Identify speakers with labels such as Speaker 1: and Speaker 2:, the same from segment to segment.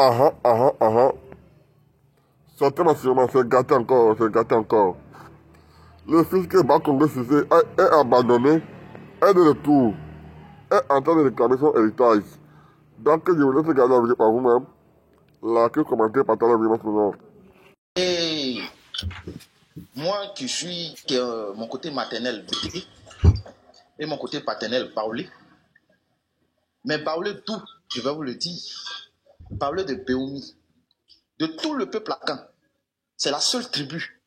Speaker 1: Ah ah, ah ah, ah. Certainement, sûrement, c'est gâté encore, c'est gâté encore. Le fils que Bakongo Cissé est abandonné, est de retour, est en train de réclamer son héritage. Donc, je vous laisse regarder la vidéo par vous-même. Likez, commentez, partagez la vidéo maintenant.
Speaker 2: Et moi qui mon côté maternel et mon côté paternel Baoulé, mais Baoulé tout, je vais vous le dire, Baoulé de Béoumi, de tout le peuple akan, c'est la seule tribu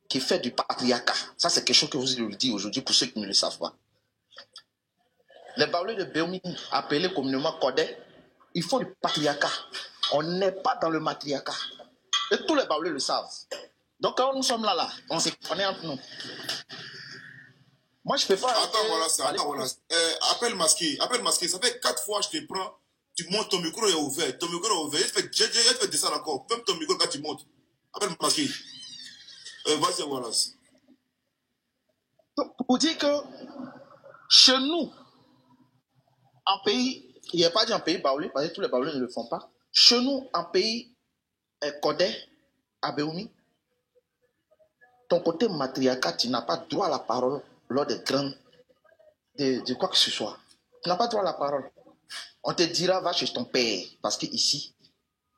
Speaker 2: qui fait du patriarcat. Ça, c'est quelque chose que vous le dites aujourd'hui pour ceux qui ne le savent pas. Les Baoulés de Béoumi, appelés communément Kodé, ils font du patriarcat. On n'est pas dans le matriarcat. Et tous les Baoulés le savent. Donc quand nous sommes là, on se connaît entre nous. Moi, je peux pas...
Speaker 3: Attends, voilà ça, attends, voilà. Appelle masqué, ça fait 4 fois je te prends, tu montes, ton micro est ouvert, je te descendre encore, même ton micro quand tu montes. Appelle masqué. Vas-y, voilà.
Speaker 2: Donc, pour dire que chez nous, en pays, il n'y a pas dit en pays Baoulé, parce que tous les Baoulés ne le font pas. Chez nous, en pays Kodé, à Béoumi, ton côté matriarcat, tu n'as pas droit à la parole lors des grandes, de quoi que ce soit. Tu n'as pas droit à la parole. On te dira, va chez ton père, parce qu'ici,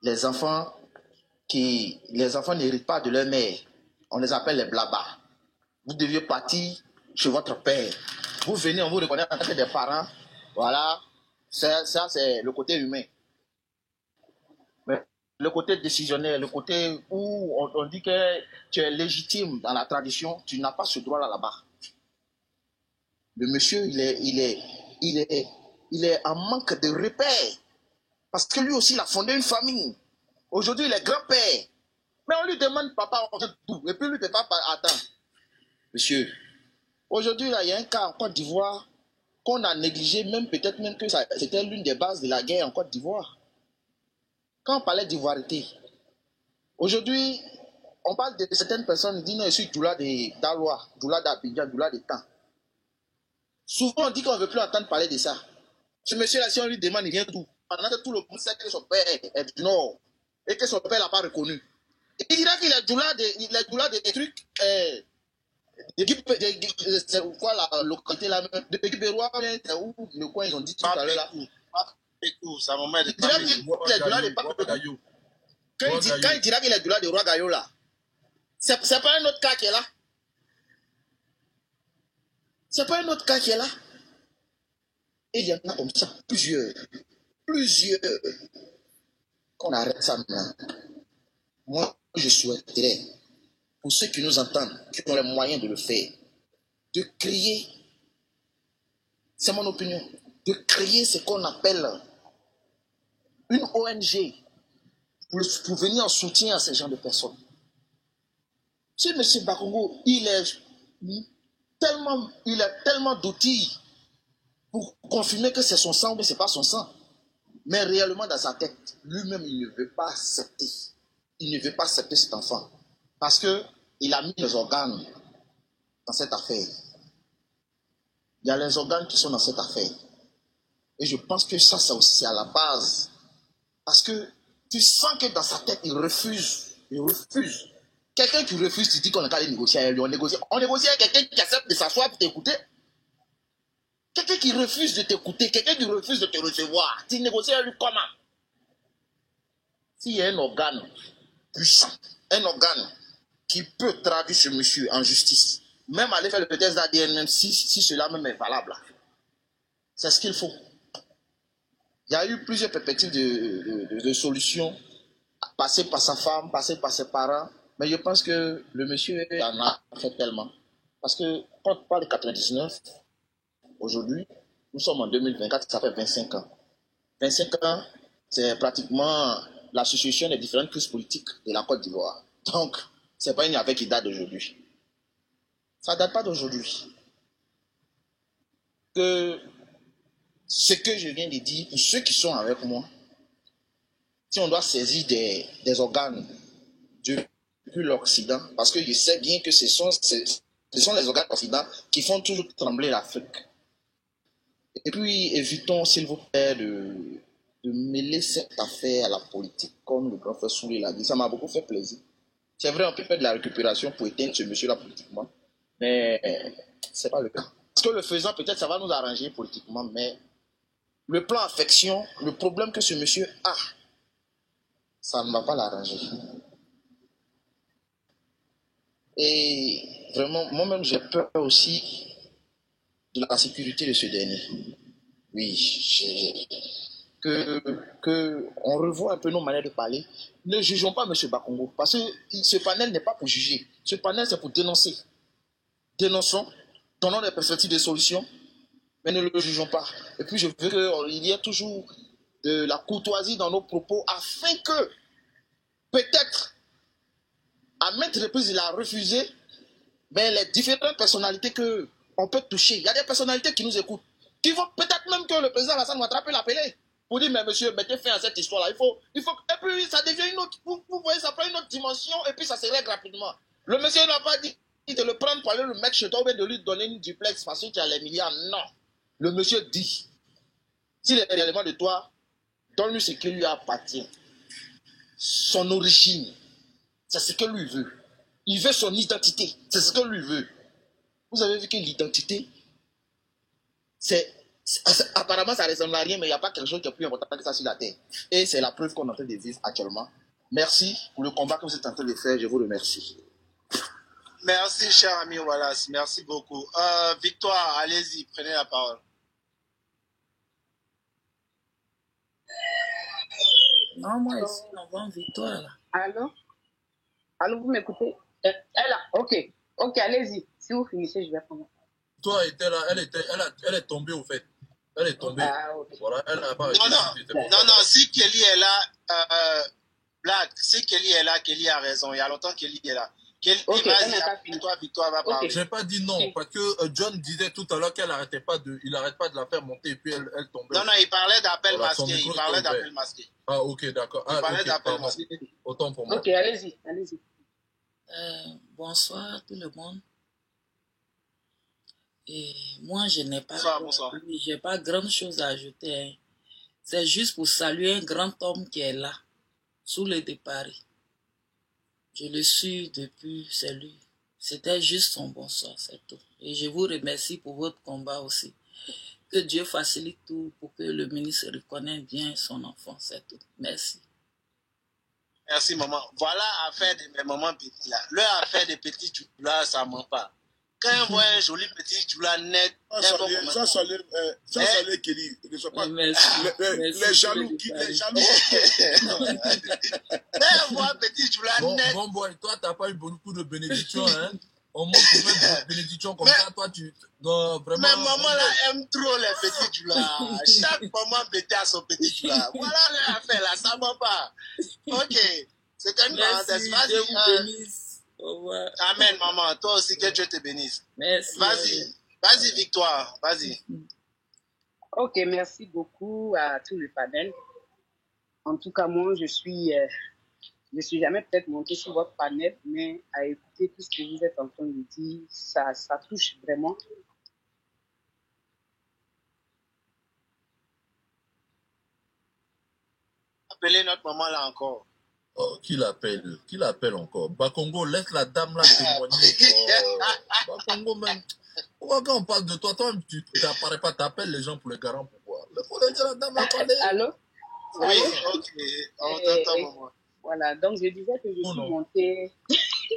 Speaker 2: les enfants n'héritent pas de leur mère. On les appelle les blabas. Vous deviez partir chez votre père. Vous venez, on vous reconnaît en tant que des parents. Voilà. Ça c'est le côté humain. Mais le côté décisionnaire, le côté où on dit que tu es légitime dans la tradition, tu n'as pas ce droit-là là-bas. Le monsieur, il est en manque de repères. Parce que lui aussi, il a fondé une famille. Aujourd'hui, il est grand-père. Mais on lui demande, papa, on fait tout. Et puis lui, papa, attends. Monsieur, aujourd'hui, là, il y a un cas en Côte d'Ivoire qu'on a négligé, peut-être même que c'était l'une des bases de la guerre en Côte d'Ivoire. Quand on parlait d'ivoirité, aujourd'hui, on parle de certaines personnes, ils disent non, je suis Djoula d'Alois, Djoula d'Abidjan, Djoula de Temps. Souvent, on dit qu'on ne veut plus entendre parler de ça. Ce monsieur-là, si on lui demande, il vient tout. Pendant que tout le monde sait que son père est du Nord et que son père ne l'a pas reconnu. Il dira qu'il est Djoula des trucs. C'est quoi la localité là même? De Guibérois, c'est où le coin ils ont dit tout à l'heure là.
Speaker 3: Ça m'a
Speaker 2: Il dira qu'il est Djoula de Pape. Quand il dira qu'il est Djoula de Roi Gaillot là, c'est pas un autre cas qui est là. C'est pas un autre cas qui est là. Et il y en a comme ça, plusieurs. Qu'on arrête ça maintenant. Moi, je souhaiterais, pour ceux qui nous entendent, qui ont les moyens de le faire, de créer, c'est mon opinion, de créer ce qu'on appelle une ONG pour venir en soutien à ces gens de personnes. Si M. Bakongo, il a tellement d'outils pour confirmer que c'est son sang ou que ce n'est pas son sang. Mais réellement, dans sa tête, lui-même, il ne veut pas accepter. Il ne veut pas accepter cet enfant. Parce qu'il a mis les organes dans cette affaire. Il y a les organes qui sont dans cette affaire. Et je pense que ça aussi, c'est à la base. Parce que tu sens que dans sa tête, il refuse. Il refuse. Quelqu'un qui refuse, tu dis qu'on n'a qu'à aller négocier avec lui. On négocie avec quelqu'un qui accepte de s'asseoir pour t'écouter. Quelqu'un qui refuse de t'écouter, quelqu'un qui refuse de te recevoir, tu négocies avec lui comment? S'il y a un organe puissant, un organe qui peut traduire ce monsieur en justice, même aller faire le test d'ADN, même si cela même est valable, c'est ce qu'il faut. Il y a eu plusieurs perspectives de solutions, passer par sa femme, passer par ses parents, mais je pense que le monsieur en a fait tellement. Parce que quand on parle de 99, aujourd'hui, nous sommes en 2024, ça fait 25 ans. 25 ans, c'est pratiquement l'association des différentes crises politiques de la Côte d'Ivoire. Donc, ce n'est pas une affaire qui date d'aujourd'hui. Ça ne date pas d'aujourd'hui. Que ce que je viens de dire, pour ceux qui sont avec moi, si on doit saisir des organes depuis l'Occident, parce que je sais bien que ce sont les organes occidentaux qui font toujours trembler l'Afrique. Et puis, évitons, s'il vous plaît, de de mêler cette affaire à la politique, comme le grand frère Souli l'a dit. Ça m'a beaucoup fait plaisir. C'est vrai, on peut faire de la récupération pour éteindre ce monsieur-là politiquement, mais c'est pas le cas. Parce que le faisant, peut-être ça va nous arranger politiquement, mais le plan affection, le problème que ce monsieur a, ça ne va pas l'arranger. Et vraiment, moi-même, j'ai peur aussi de la sécurité de ce dernier. Oui, que on revoit un peu nos manières de parler. Ne jugeons pas M. Bakongo, parce que ce panel n'est pas pour juger. Ce panel, c'est pour dénoncer. Dénonçons, donnons des perspectives de solutions, mais ne le jugeons pas. Et puis, je veux qu'il y ait toujours de la courtoisie dans nos propos, afin que, peut-être, à maintes reprises, il a refusé les différentes personnalités qu'on peut toucher. Il y a des personnalités qui nous écoutent, qui vont peut-être même que le président Alassane Ouattara peut l'appeler pour dire, mais monsieur, mettez fin à cette histoire-là. Et puis ça devient une autre, vous voyez, ça prend une autre dimension et puis ça se règle rapidement. Le monsieur n'a pas dit de le prendre pour aller le mettre chez toi ou bien de lui donner une duplex parce que tu as les milliards. Non. Le monsieur dit, s'il est réellement de toi, donne-lui ce qui lui appartient. Son origine, c'est ce que lui veut. Il veut son identité, c'est ce que lui veut. Vous avez vu que l'identité, apparemment ça ne ressemble à rien, mais il n'y a pas quelque chose qui est plus important que ça sur la terre. Et c'est la preuve qu'on est en train de vivre actuellement. Merci pour le combat que vous êtes en train de faire, je vous remercie.
Speaker 4: Merci, cher ami Wallace, merci beaucoup. Victoire, allez-y, prenez la parole.
Speaker 5: Non, moi ici, on vend Victoire là.
Speaker 6: Allô? Allô, vous m'écoutez? Elle a, ok, allez-y. Si vous finissez, je vais prendre.
Speaker 7: Toi était là, elle est tombée au fait. Elle est tombée.
Speaker 6: Ah, okay.
Speaker 7: Voilà, elle n'a pas.
Speaker 4: Non, si Kelly est là, Black, si Kelly est là, Kelly a raison. Il y a longtemps que Kelly est là. Kelly, vas-y, toi, Victoire va parler.
Speaker 7: Je n'ai pas dit non, parce que John disait tout à l'heure qu'il n'arrête pas de la faire monter et puis elle tombait.
Speaker 4: Non, il parlait d'appel masqué. Il parlait d'appel masqué.
Speaker 7: Ah, ok, d'accord.
Speaker 4: Il parlait d'appel masqué.
Speaker 7: Autant pour moi.
Speaker 6: Ok, allez-y.
Speaker 5: Bonsoir tout le monde. Et moi, je n'ai pas, j'ai pas grand chose à ajouter. Hein. C'est juste pour saluer un grand homme qui est là, sous le départ. Je le suis depuis, c'est lui. C'était juste son bonsoir, c'est tout. Et je vous remercie pour votre combat aussi. Que Dieu facilite tout pour que le ministre reconnaisse bien son enfant, c'est tout. Merci.
Speaker 4: Merci, maman. Voilà l'affaire de mes mamans petits là. Leur affaire des petits là, ça ne ment pas. Quand on voit un joli petit choula net,
Speaker 3: ça salut Kelly. Ne sois pas les jaloux qui les jaloux.
Speaker 4: Quand on voit un petit choula net.
Speaker 7: Bon boy, toi t'as pas eu beaucoup de bénédictions, hein. On montre une bénédiction comme ça, toi tu. Non, vraiment.
Speaker 4: Mais maman là aime trop les petits choula. Chaque maman bêtait à son petit choula. Voilà l'affaire là, ça ne ment pas. Ok. C'est une parenthèse. Vas-y. Amen, maman. Toi aussi, que Dieu te bénisse.
Speaker 5: Merci.
Speaker 4: Vas-y, Victoire. Vas-y.
Speaker 6: Ok, merci beaucoup à tout le panel. En tout cas, moi, je suis jamais peut-être monté sur votre panel, mais à écouter tout ce que vous êtes en train de dire, ça touche vraiment.
Speaker 4: Appelez notre maman là encore.
Speaker 7: Oh, qui l'appelle encore? Bakongo, laisse la dame là témoigner. Oh, Bakongo, même. Pourquoi quand on parle de toi, tu n'apparais pas, t'appelles les gens pour les garants, pourquoi? Il faut laisser la dame là parler.
Speaker 6: Allô?
Speaker 4: Oui, ok. On t'entend, maman.
Speaker 6: Voilà, donc je disais que je suis montée.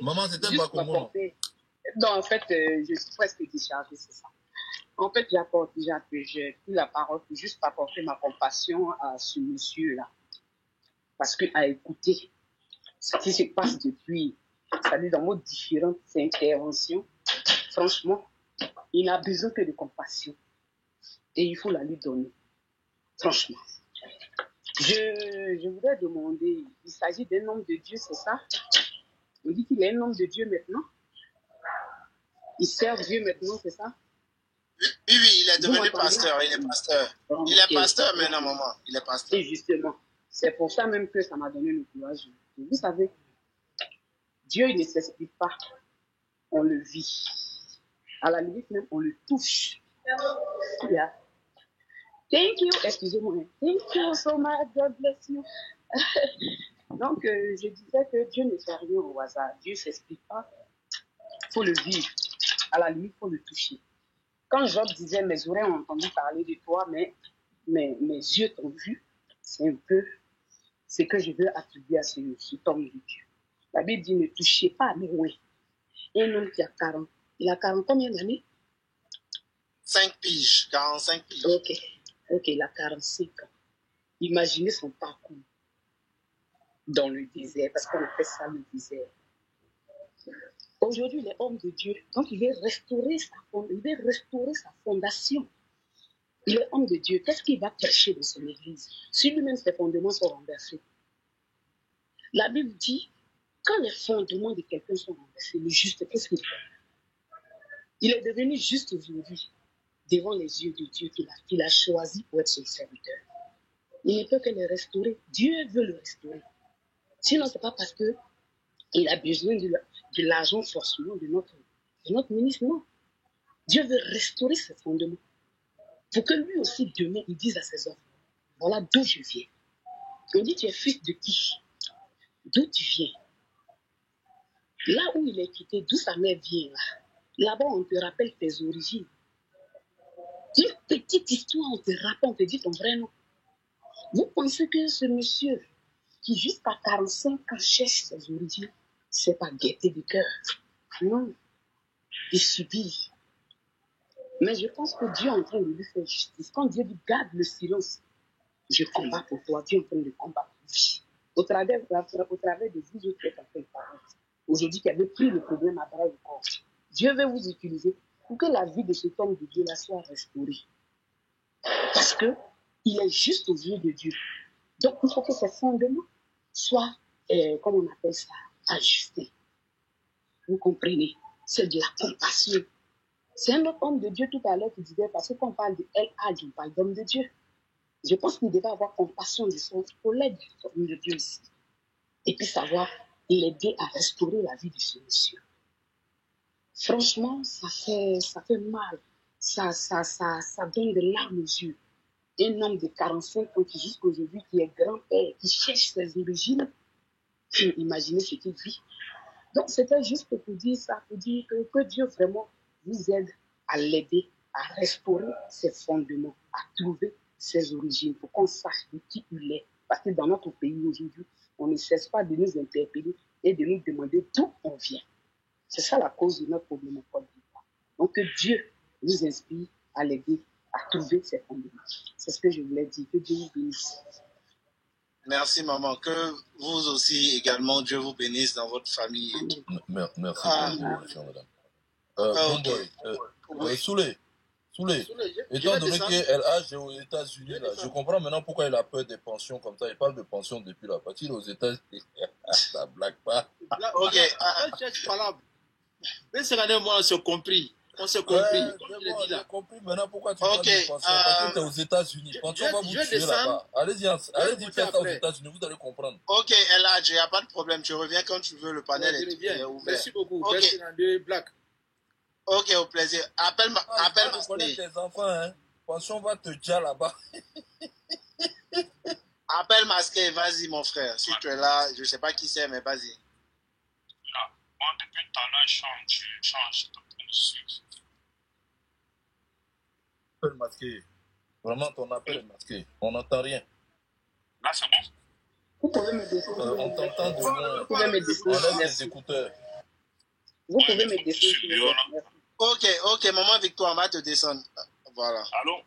Speaker 7: Maman, c'était Bakongo.
Speaker 6: Non, en fait, je suis presque déchargée, c'est ça. En fait, j'ai pris la parole pour juste apporter ma compassion à ce monsieur-là. Parce qu'à écouter ce qui se passe depuis, c'est-à-dire dans nos différentes interventions, franchement, il n'a besoin que de compassion. Et il faut la lui donner. Franchement. Je voudrais demander, il s'agit d'un homme de Dieu, c'est ça? On dit qu'il est un homme de Dieu maintenant? Il sert Dieu maintenant, c'est ça?
Speaker 4: Oui, il est devenu pasteur, il est pasteur. Il est pasteur maintenant, maman. Il est pasteur.
Speaker 6: Et justement. C'est pour ça même que ça m'a donné le courage. Vous savez, Dieu, il ne s'explique pas. On le vit. À la limite même, on le touche. Thank you, excusez-moi. Thank you so much, God bless you. Donc, je disais que Dieu ne fait rien au hasard. Dieu ne s'explique pas. Il faut le vivre. À la limite, il faut le toucher. Quand Job disait, mes oreilles ont entendu parler de toi, mais mes yeux t'ont vu, c'est un peu ce que je veux attribuer à cet homme de Dieu. La Bible dit, ne touchez pas à mes loin. Un homme qui a 40. Il a 40 combien d'années?
Speaker 4: 5 piges, 45 piges.
Speaker 6: Ok, il a 45 ans. Imaginez son parcours dans le désert, parce qu'on appelle ça le désert. Aujourd'hui, les hommes de Dieu, donc il veut restaurer sa fondation. Il est homme de Dieu. Qu'est-ce qu'il va prêcher dans son église? Si lui-même ses fondements sont renversés. La Bible dit, quand les fondements de quelqu'un sont renversés, le juste, qu'est-ce qu'il fait? Il est devenu juste aujourd'hui, devant les yeux de Dieu qu'il a choisi pour être son serviteur. Il ne peut que le restaurer. Dieu veut le restaurer. Sinon, ce n'est pas parce qu'il a besoin de l'argent forcément de notre ministre. Non. Dieu veut restaurer ses fondements. Pour que lui aussi, demain, il dise à ses enfants, voilà d'où je viens. On dit, tu es fils de qui? D'où tu viens? Là où il est quitté, d'où sa mère vient là. Là-bas, on te rappelle tes origines. Une petite histoire, on te rappelle, on te dit ton vrai nom. Vous pensez que ce monsieur qui jusqu'à 45 ans cherche ses origines, c'est pas gaieté de cœur. Non, il subit. Mais je pense que Dieu est en train de lui faire justice. Quand Dieu dit garde le silence, je combats pour toi. Dieu est en train de combattre. Au travers de vous autres qui êtes en train de parler. Aujourd'hui, qui avait pris le problème à bras le corps. Dieu veut vous utiliser pour que la vie de cet homme de Dieu là soit restaurée. Parce que il est juste aux yeux de Dieu. Donc, il faut que ses fondements soient, comme on appelle ça, ajustés. Vous comprenez? C'est de la compassion. C'est un autre homme de Dieu tout à l'heure qui disait, parce que quand on parle de LH, on parle d'homme de Dieu. Je pense qu'il devait avoir compassion de son collègue, homme de Dieu ici. Et puis savoir l'aider à restaurer la vie de ce monsieur. Franchement, ça fait mal. Ça donne des larmes aux yeux. Un homme de 45 ans qui jusqu'aujourd'hui, qui est grand-père, qui cherche ses origines, imaginez ce qu'il vit. Donc, c'était juste pour dire ça, pour dire que Dieu vraiment vous aide à l'aider à restaurer ses fondements, à trouver ses origines, pour qu'on sache de qui il est. Parce que dans notre pays aujourd'hui, on ne cesse pas de nous interpeller et de nous demander d'où on vient. C'est ça la cause de notre problème en Côte d'Ivoire. Donc, que Dieu nous inspire à l'aider à trouver ses fondements. C'est ce que je voulais dire. Que Dieu vous bénisse.
Speaker 4: Merci, maman. Que vous aussi, également, Dieu vous bénisse dans votre famille.
Speaker 7: Merci beaucoup, madame. Bon boy. Soulé. Étant donné qu'LH est aux États-Unis, là, je comprends maintenant pourquoi il a peur des pensions comme ça. Il parle de pensions depuis la partie aux États-Unis. Ça blague pas.
Speaker 4: Ok.
Speaker 8: Mais c'est quand moi, on s'est compris. On s'est compris.
Speaker 7: J'ai compris maintenant pourquoi tu parles de pension. Parce que tu es aux États-Unis. Pension va vous tuer là-bas. Allez-y, faites ça aux États-Unis. Vous allez comprendre.
Speaker 4: Ok, LH, il n'y a pas de problème. Tu reviens quand tu veux. Le panel est ouvert.
Speaker 8: Merci beaucoup.
Speaker 4: Ok.
Speaker 8: Black.
Speaker 4: Ok, au plaisir. Appelle
Speaker 7: Tu connais tes enfants, hein. Pension va te dire là-bas.
Speaker 4: Appelle Masqué, vas-y, mon frère. Si tu es là, je ne sais pas qui c'est, mais vas-y.
Speaker 9: Moi, depuis tout à l'heure, je change.
Speaker 7: Appel masqué. Vraiment, ton appel est masqué. On n'entend rien.
Speaker 9: Là, c'est bon?
Speaker 6: Vous pouvez me descendre.
Speaker 7: On t'entend de loin.
Speaker 6: Vous pouvez me descendre.
Speaker 7: Enlève tes écouteurs.
Speaker 6: Vous pouvez me descendre.
Speaker 4: Ok, maman Victoire, on va te descendre. Voilà.
Speaker 9: Allô?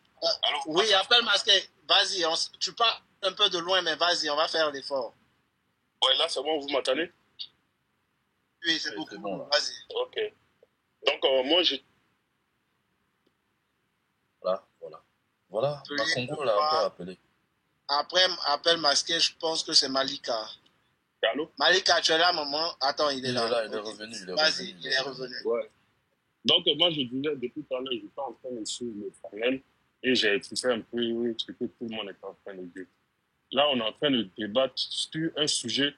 Speaker 4: Oui, appelle Masqué. Vas-y, tu pars un peu de loin, mais vas-y, on va faire l'effort.
Speaker 9: Ouais, là, c'est bon, vous m'entendez?
Speaker 4: Oui, c'est beaucoup.
Speaker 7: Bon,
Speaker 4: vas-y.
Speaker 9: Ok. Donc, moi, je...
Speaker 7: Voilà. Congo l'a encore appelé.
Speaker 4: Après, appelle Masqué, je pense que c'est Malika.
Speaker 9: Allô?
Speaker 4: Malika, tu es là, maman? Attends, il est là.
Speaker 7: Il est revenu.
Speaker 4: Vas-y, il est revenu.
Speaker 9: Ouais. Donc, moi, je disais, depuis tout à l'heure, j'étais en train de suivre le panel et j'ai écouté un peu ce que tout le monde est en train de dire. Là, on est en train de débattre sur un sujet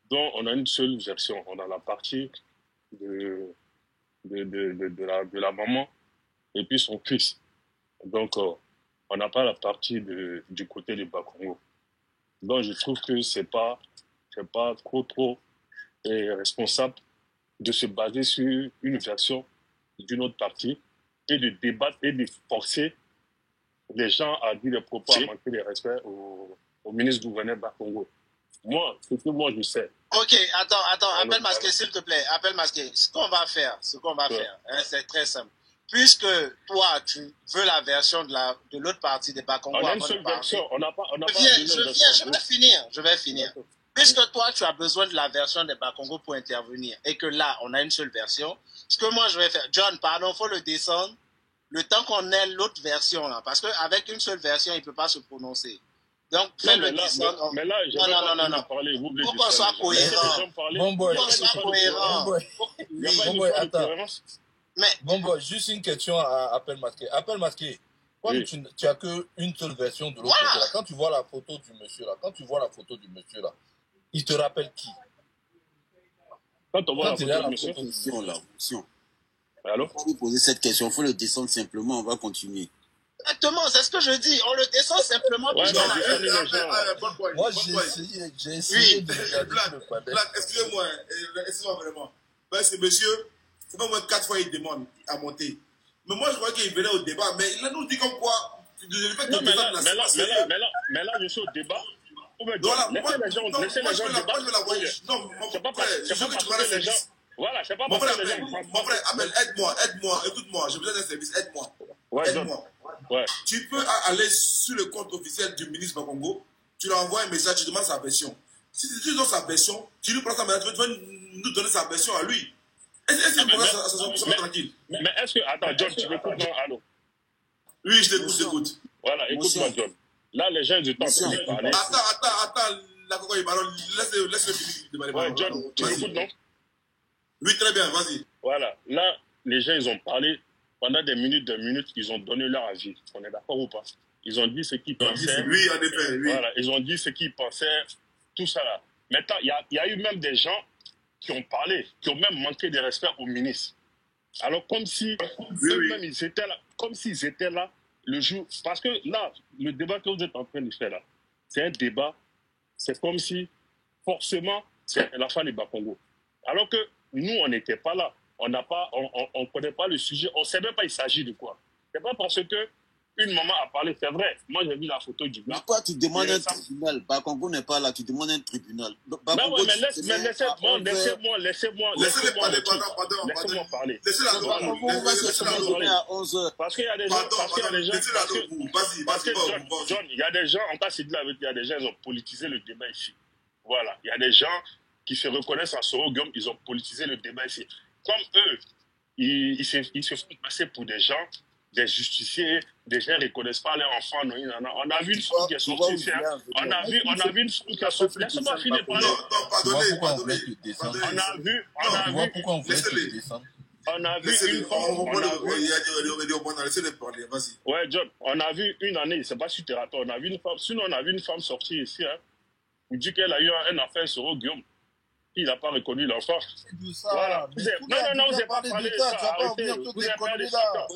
Speaker 9: dont on a une seule version. On a la partie de la maman et puis son fils. Donc, on n'a pas la partie du côté du Bas-Congo. Donc, je trouve que c'est pas trop responsable de se baser sur une version d'une autre partie et de débattre et de forcer les gens à dire des propos, à manquer de respect au ministre gouverneur Bas-Congo. Moi, c'est que moi, je sais.
Speaker 4: Ok, attends, appelle masqué, s'il te plaît, appelle masqué. Ce qu'on va faire, hein, c'est très simple. Puisque toi, tu veux la version de l'autre partie des Bas-Congo.
Speaker 9: On a une seule version, on n'a pas
Speaker 4: je vais finir. Puisque toi, tu as besoin de la version des Bas-Congo pour intervenir, et que là, on a une seule version, ce que moi, je vais faire, John, pardon, faut le descendre, le temps qu'on ait l'autre version, là, parce qu'avec une seule version, il ne peut pas se prononcer. Donc, fais-le descendre.
Speaker 9: Mais là, je
Speaker 4: non.
Speaker 9: parler, vous
Speaker 4: Pour qu'on soit cohérent.
Speaker 7: Bon boy, attends.
Speaker 4: Mais...
Speaker 7: Bon boy, juste une question à Appel Masqué. Appel Masqué, quand tu as qu'une seule version de l'autre côté, là, quand tu vois la photo du monsieur là, il te rappelle qui?
Speaker 9: Quand on voit la photo
Speaker 10: la
Speaker 9: du monsieur
Speaker 10: alors, pour vous poser cette question, il faut le descendre simplement, on va continuer.
Speaker 4: Exactement, c'est ce que je dis. On le descend simplement.
Speaker 9: Ouais,
Speaker 7: moi, j'ai essayé de regarder le panel.
Speaker 3: Excusez-moi vraiment. Parce que monsieur, c'est pas moi 4 fois il demande à monter. Mais moi, je crois qu'il venait au débat. Mais il nous dit comme quoi.
Speaker 9: Non, mais là, je suis au débat. Laissez les gens débattre.
Speaker 3: Non, mon frère, je veux que tu parles les gens.
Speaker 9: Voilà, c'est pas
Speaker 3: mon frère, Amel, aide-moi, écoute-moi, j'ai besoin d'un service, aide-moi.
Speaker 9: Ouais.
Speaker 3: Tu peux aller sur le compte officiel du ministre Bakongo, tu lui envoies un message, tu demandes sa version. Si tu donnes sa version, tu lui prends sa version, tu vas nous donner sa version à lui. Est-ce que ça va tranquille?
Speaker 9: Mais est-ce que. Attends, John, tu m'écoutes, non? Allô?
Speaker 3: Oui, je t'écoute.
Speaker 9: Voilà, écoute-moi, John. Là, les gens du temps pour parler.
Speaker 3: Attends, la coco, laisse-le finir.
Speaker 9: Ouais, John, tu m'écoutes, non?
Speaker 3: Oui, très bien, vas-y.
Speaker 9: Voilà, là, les gens, ils ont parlé pendant des minutes, ils ont donné leur avis. On est d'accord ou pas? Ils ont dit ce qu'ils pensaient.
Speaker 3: Oui, en effet, oui.
Speaker 9: Voilà, ils ont dit ce qu'ils pensaient, tout ça là. Maintenant, il y a eu même des gens qui ont parlé, qui ont même manqué de respect au ministre. Alors, comme si eux-mêmes, ils étaient là, comme s'ils étaient là le jour. Parce que là, le débat que vous êtes en train de faire là, c'est un débat, c'est comme si, forcément, c'est la fin du Bas-Congo. Alors que nous, on n'était pas là. On ne connaît pas le sujet. On ne sait même pas il s'agit de quoi. Ce n'est pas parce que une maman a parlé, c'est vrai. Moi, j'ai vu la photo du gars.
Speaker 10: Pourquoi tu demandes un tribunal? Bakongo n'est pas là, tu demandes un tribunal.
Speaker 9: Laissez-moi parler. Parce qu'il y a des gens, John, il y a des gens, on passe de là avec, il y a des gens, ils ont politisé le débat ici. Voilà, il y a des gens qui se reconnaissent en Soro-Guillaume, ils ont politisé le débat ici. Comme eux, ils se font passer pour des gens, des justiciers, des gens ne reconnaissent pas leurs enfants. On a vu une femme qui est sortie ici. On a vu une femme qui est sortie. Laisse-moi finir de parler. On a vu une femme. Ouais, John, on a vu une année, c'est pas si tu te rappelles, on a vu une femme. Sinon, on a vu une femme sortir ici. Vous dites qu'elle a eu un affaire sur Guillaume. Il n'a pas reconnu l'enfant. Voilà. Non, vous n'avez pas parlé de ça. Arrêtez. Vous avez parlé de ça.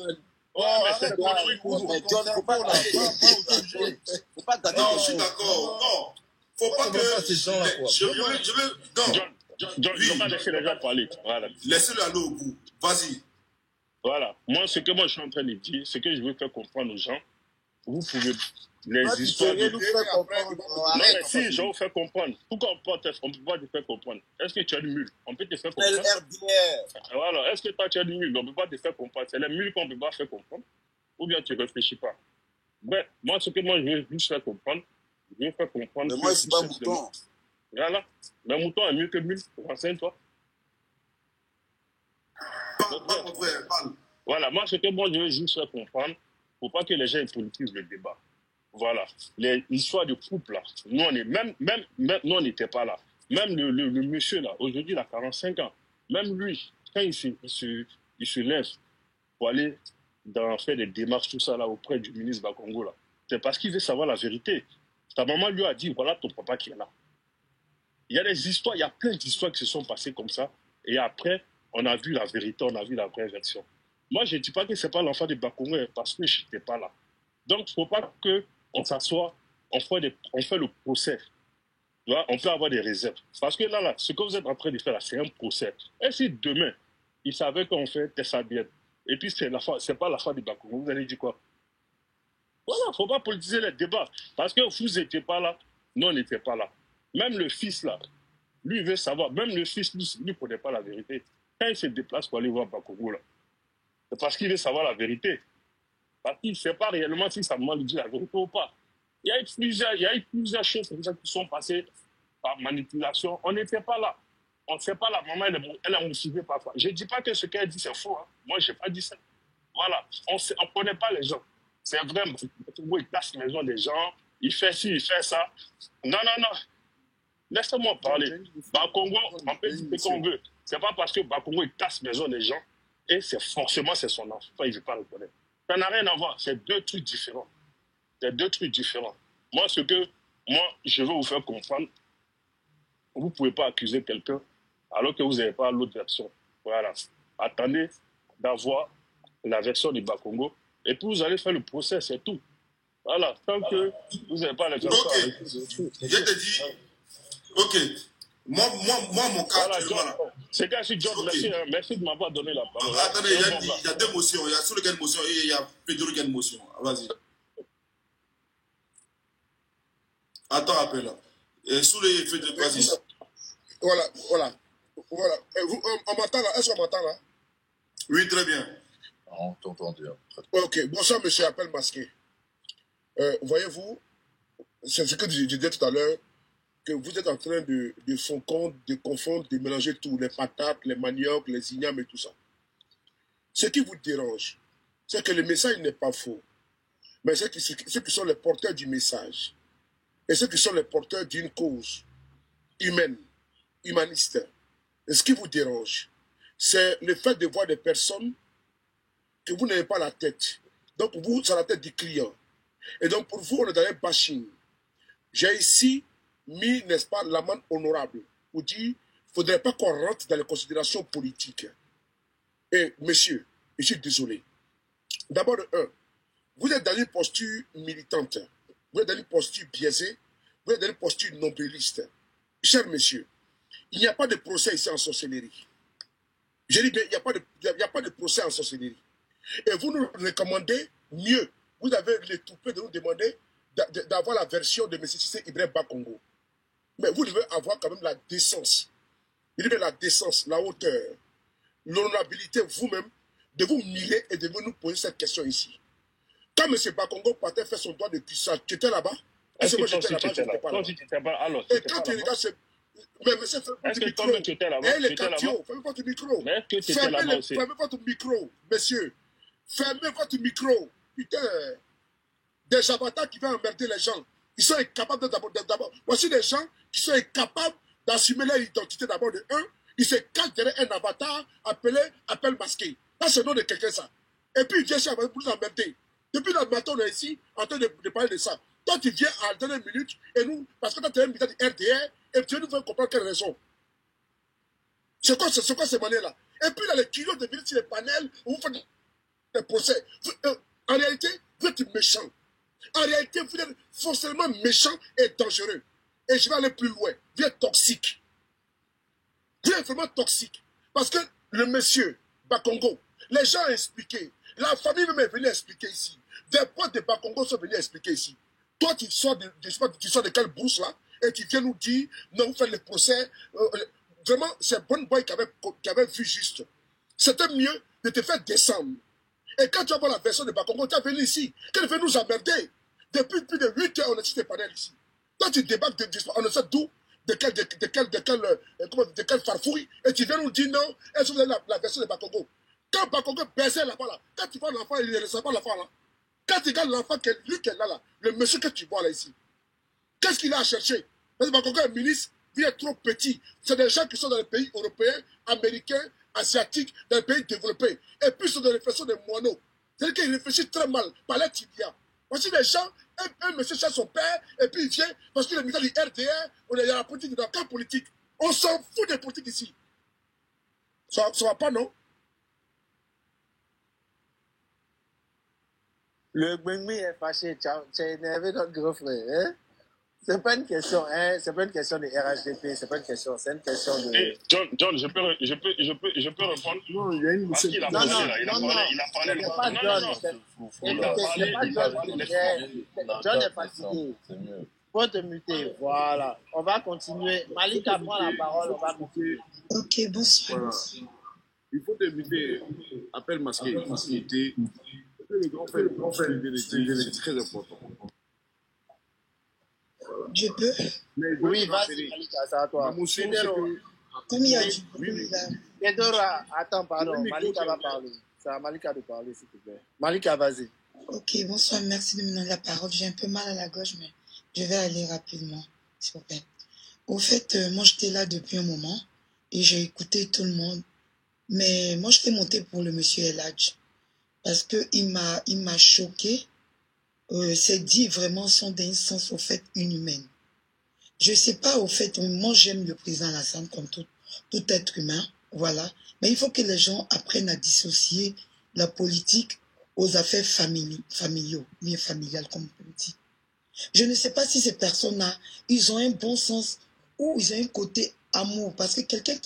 Speaker 9: Ouais, mais c'est pour
Speaker 10: mais John, faut pas gâter.
Speaker 3: Non, je suis d'accord. Non, faut pas que.
Speaker 9: John, je ne vais pas laisser les gens parler. Voilà.
Speaker 3: Laissez-le aller au bout. Vas-y.
Speaker 9: Voilà. Moi, ce que je suis en train de dire, ce que je veux faire comprendre aux gens, vous pouvez. Les histoires de... Non, mais si, je vais vous faire comprendre. Pourquoi on ne peut pas te faire comprendre? Est-ce que tu as du mule? On peut te faire comprendre. Voilà. Est-ce que toi, tu as du mule? On ne peut pas te faire comprendre. C'est les mules qu'on ne peut pas faire comprendre. Ou bien tu ne réfléchis pas. Ben, moi, ce que je veux juste faire comprendre, je veux faire comprendre.
Speaker 10: Mais moi, je ne suis pas mouton.
Speaker 9: Voilà. Mais mouton est mieux que mule. Renseigne-toi. Voilà. Moi, ce que je veux juste faire comprendre, pour pas que les gens politisent le débat. Voilà. L'histoire de couple, là. Nous, nous, on n'était pas là. Même le monsieur, là, aujourd'hui, il a 45 ans. Même lui, quand il se lève pour aller faire des démarches, tout ça, là, auprès du ministre Bakongo, là, c'est parce qu'il veut savoir la vérité. Ta maman lui a dit, voilà ton papa qui est là. Il y a des histoires, il y a plein d'histoires qui se sont passées comme ça. Et après, on a vu la vérité, on a vu la vraie version. Moi, je ne dis pas que ce n'est pas l'enfant de Bakongo parce que je n'étais pas là. Donc, il ne faut pas qu'on s'assoie, on fait le procès. Tu vois, on peut avoir des réserves. Parce que là, ce que vous êtes en train de faire, là, c'est un procès. Et si demain, ils savaient qu'on fait Tessa bien, et puis c'est pas la fin du Bakongo, vous allez dire quoi? Voilà, il ne faut pas politiser les débats. Parce que vous n'étiez pas là, nous, on n'était pas là. Même le fils, là, lui, il veut savoir. Même le fils, lui, ne connaît pas la vérité. Quand il se déplace pour aller voir Bakongo, là, c'est parce qu'il veut savoir la vérité. Parce qu'il ne sait pas réellement si sa maman lui dit la vérité ou pas. Il y a eu plusieurs choses comme ça qui sont passées par manipulation. On n'était pas là. On ne sait pas la maman, elle a motivé parfois. Je ne dis pas que ce qu'elle dit, c'est faux. Hein. Moi, je n'ai pas dit ça. Voilà. On ne connaît pas les gens. C'est vrai, il casse les maisons des gens, il fait ci, il fait ça. Non, non, non. Laissez-moi parler. Bakongo, on peut dire ce qu'on veut. Ce n'est pas parce que Bakongo, il casse les maisons des gens et forcément c'est son enfant. Il ne veut pas le connaître. Ça n'a rien à voir. C'est deux trucs différents. C'est deux trucs différents. Moi, je veux vous faire comprendre, vous ne pouvez pas accuser quelqu'un alors que vous n'avez pas l'autre version. Voilà. Attendez d'avoir la version du Bakongo et puis vous allez faire le procès, c'est tout. Voilà. Tant que vous n'avez pas la version avec vous, c'est tout.
Speaker 3: Je te dis, ok. Moi, mon cas,
Speaker 9: voilà, c'est gars, si John, okay. Merci de m'avoir donné la parole.
Speaker 3: Attendez, il y a deux motions. Il y a sur lequel motion et il y a Pedro qui a une motion. Vas-y. Attends, appelle là. Sous les effets de... Vas-y.
Speaker 11: Voilà. On m'entend là? Est-ce qu'on m'entend là?
Speaker 3: Oui, très bien.
Speaker 7: On t'entend bien.
Speaker 11: Ok, bonsoir, monsieur Appel Masqué. Voyez-vous, c'est ce que je disais tout à l'heure, que vous êtes en train de confondre, de mélanger tout, les patates, les maniocs, les ignames et tout ça. Ce qui vous dérange, c'est que le message n'est pas faux, mais ceux qui sont les porteurs du message, et ceux qui sont les porteurs d'une cause humaine, humaniste, et ce qui vous dérange, c'est le fait de voir des personnes que vous n'avez pas la tête. Donc vous, c'est la tête du client. Et donc pour vous, on est dans un bashing. J'ai ici mis, n'est-ce pas, l'amende honorable pour dire, il ne faudrait pas qu'on rentre dans les considérations politiques. Et monsieur, je suis désolé. D'abord, vous êtes dans une posture militante, vous êtes dans une posture biaisée, vous êtes dans une posture nombriliste. Cher monsieur, il n'y a pas de procès ici en sorcellerie. Je dis bien, il n'y a pas de procès en sorcellerie. Et vous nous recommandez mieux. Vous avez le toupet de nous demander d'avoir la version de M. Cissé Ibrahim Bakongo. Mais vous devez avoir quand même la décence. Il y a la décence, la hauteur, l'honorabilité vous-même de vous mirer et de nous poser cette question ici. Quand M. Bakongo partait faire son droit de puissance, tu étais là-bas? Est-ce que moi j'étais là-bas? Je n'étais pas là-bas. Et quand tu regardes ce... Mais monsieur, fermez votre micro. Eh, les cardio, fermez votre micro. Fermez votre micro, monsieur. Fermez votre micro. Putain. Des avatars qui vont emmerder les gens. Ils sont incapables d'abord. Voici des gens qui sont incapables d'assumer leur identité d'abord de un. Ils se cachent derrière un avatar appelé Appel Masqué. Ça, c'est le nom de quelqu'un, ça. Et puis, il vient chez pour nous emmerder. Depuis le matin, on est ici en train de parler de ça. Toi, tu viens à la dernière minute et nous, parce que toi, tu es un militant du RDR et tu veux nous faire comprendre quelle raison. C'est quoi ces manières-là? Et puis, là, les kilos de venir sur les panels, où vous faites des procès. En réalité, vous êtes méchant. En réalité, vous êtes forcément méchant et dangereux. Et je vais aller plus loin. Vous êtes toxique. Vous êtes vraiment toxique. Parce que le monsieur Bakongo, les gens ont expliqué. La famille même est venue expliquer ici. Des potes de Bakongo sont venus expliquer ici. Toi, tu sors de quelle brousse là et tu viens nous dire, non, vous faites le procès. Vraiment, c'est Bon Boy qui avait vu juste. C'était mieux de te faire descendre. Et quand tu vas voir la version de Bakongo, tu es venu ici. Qu'elle veut nous emmerder. Depuis plus de 8 heures, on est sur tes panels ici. Toi, tu débarques on ne sait d'où, de quelle farfouille, et tu viens nous dire non, est-ce que vous avez la version de Bakongo? Quand Bakongo baissait là-bas, là, quand tu vois l'enfant, il ne ressent pas l'enfant là. Quand tu regardes l'enfant, lui qui est là, le monsieur que tu vois là ici, qu'est-ce qu'il a à chercher? Parce que Bakongo est ministre, il est trop petit. C'est des gens qui sont dans les pays européens, américains, asiatiques, dans les pays développés. Et puis, ils sont dans les façons des moineaux. C'est-à-dire qu'ils réfléchissent très mal, par la tibia. Voici des gens, un monsieur cherche son père, et puis il vient, parce qu'il est militant du RDR, on est dans la politique, dans le camp politique. On s'en fout des politiques ici. Ça va pas, non?
Speaker 8: Le Gbengmi est fâché. Tu as énervé notre grand frère. Hein? C'est pas une question, hein? C'est pas une question de RHDP. C'est pas une question. C'est une question de.
Speaker 9: Hey, John, je peux répondre.
Speaker 11: Non, il y a une
Speaker 9: Parce qu'il a
Speaker 8: Non,
Speaker 9: parlé
Speaker 8: non,
Speaker 9: là. Il a
Speaker 8: non,
Speaker 9: parlé.
Speaker 8: non.
Speaker 9: Il a parlé.
Speaker 8: C'est pas
Speaker 9: Non,
Speaker 8: John.
Speaker 9: non, non.
Speaker 8: C'est pas John qui est. John est fatigué. Faut te muter. Voilà. On va continuer. Malika prend la parole. On va continuer.
Speaker 12: Ok, bonsoir.
Speaker 11: Voilà. Il faut éviter appel masqué, facilité. Le grand frère, c'est très important.
Speaker 12: Je peux?
Speaker 11: Mais
Speaker 8: Oui, vas-y, Malika, c'est à toi.
Speaker 11: Ma motion, c'est que...
Speaker 12: Comme il y a du bruit
Speaker 8: Oui.
Speaker 12: là.
Speaker 8: Pedora, attends, pardon.
Speaker 11: Le micro,
Speaker 8: Malika va
Speaker 11: c'est-
Speaker 8: parler. C'est à Malika de parler, s'il te plaît. Malika, vas-y.
Speaker 12: Ok, bonsoir, merci de me donner la parole. J'ai un peu mal à la gorge, mais je vais aller rapidement, s'il vous plaît. Au fait, moi j'étais là depuis un moment et j'ai écouté tout le monde. Mais moi j'étais monté pour le monsieur Eladj parce qu'il m'a choqué. Ses dits vraiment sont d'un sens au fait inhumaine. Je sais pas, au fait, moi j'aime le président Alassane comme tout être humain, voilà. Mais il faut que les gens apprennent à dissocier la politique aux affaires familiaux, bien familiales, comme on peut dire. Je ne sais pas si ces personnes-là, ils ont un bon sens ou ils ont un côté amour. Parce que quelqu'un